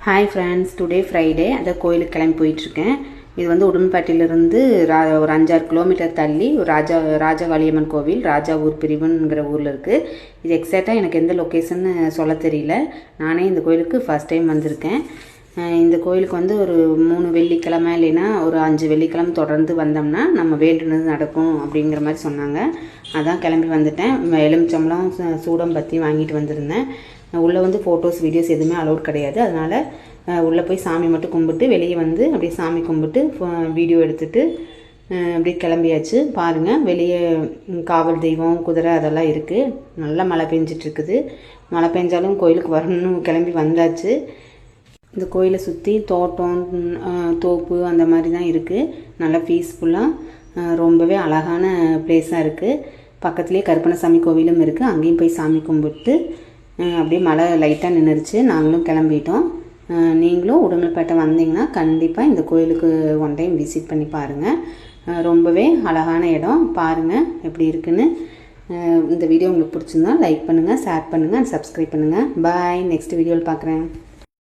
Hi friends, today Friday. அதை கோயிலுக்கு கிளம்பி போயிட்டுருக்கேன். இது வந்து உடுமல்பேட்டையிலேருந்து ஒரு 5-6 கிலோமீட்டர் தள்ளி ஒரு ராஜகாளியம்மன் கோவில், ராஜாவூர் பிரிவுங்கிற ஊரில் இருக்குது. இது எக்ஸாக்டாக எனக்கு எந்த லொக்கேஷன்னு சொல்ல தெரியல. நானே இந்த கோயிலுக்கு ஃபஸ்ட் டைம் வந்திருக்கேன். இந்த கோயிலுக்கு வந்து ஒரு 3 வெள்ளிக்கிழமை இல்லைன்னா ஒரு 5 வெள்ளிக்கிழமை தொடர்ந்து வந்தோம்னா நம்ம வேண்டுனது நடக்கும் அப்படிங்கிற மாதிரி சொன்னாங்க. அதான் கிளம்பி வந்துட்டேன். எலுமிச்சம்பழம், சூடம்பத்தி வாங்கிட்டு வந்திருந்தேன். உள்ளே வந்து ஃபோட்டோஸ், வீடியோஸ் எதுவுமே அலோட் கிடையாது. அதனால் உள்ளே போய் சாமி மட்டும் கும்பிட்டு வெளியே வந்து அப்படியே சாமி கும்பிட்டு வீடியோ எடுத்துகிட்டு அப்படியே கிளம்பியாச்சு. பாருங்கள், வெளியே காவல் தெய்வம், குதிரை அதெல்லாம் இருக்குது. நல்லா மழை பெஞ்சிட்ருக்குது. மழை பெஞ்சாலும் கோயிலுக்கு வரணும்னு கிளம்பி வந்தாச்சு. இந்த கோயிலை சுற்றி தோட்டம், தோப்பு அந்த மாதிரி தான் இருக்குது. நல்லா பீஸ்ஃபுல்லாக ரொம்பவே அழகான பிளேஸாக இருக்குது. பக்கத்துலேயே கருப்பணசாமி கோவிலும் இருக்குது. அங்கேயும் போய் சாமி கும்பிட்டு அப்படியே மழை லைட்டாக நின்றுச்சு. நாங்களும் கிளம்பிட்டோம். நீங்களும் உடுமல்பேட்டை வந்தீங்கன்னா கண்டிப்பாக இந்த கோயிலுக்கு ஒன் டைம் விசிட் பண்ணி பாருங்கள். ரொம்பவே அழகான இடம். பாருங்கள் எப்படி இருக்குன்னு. இந்த வீடியோ உங்களுக்கு பிடிச்சிருந்தா லைக் பண்ணுங்கள், ஷேர் பண்ணுங்கள், சப்ஸ்கிரைப் பண்ணுங்கள். பாய். நெக்ஸ்ட் வீடியோவில் பார்க்குறேன்.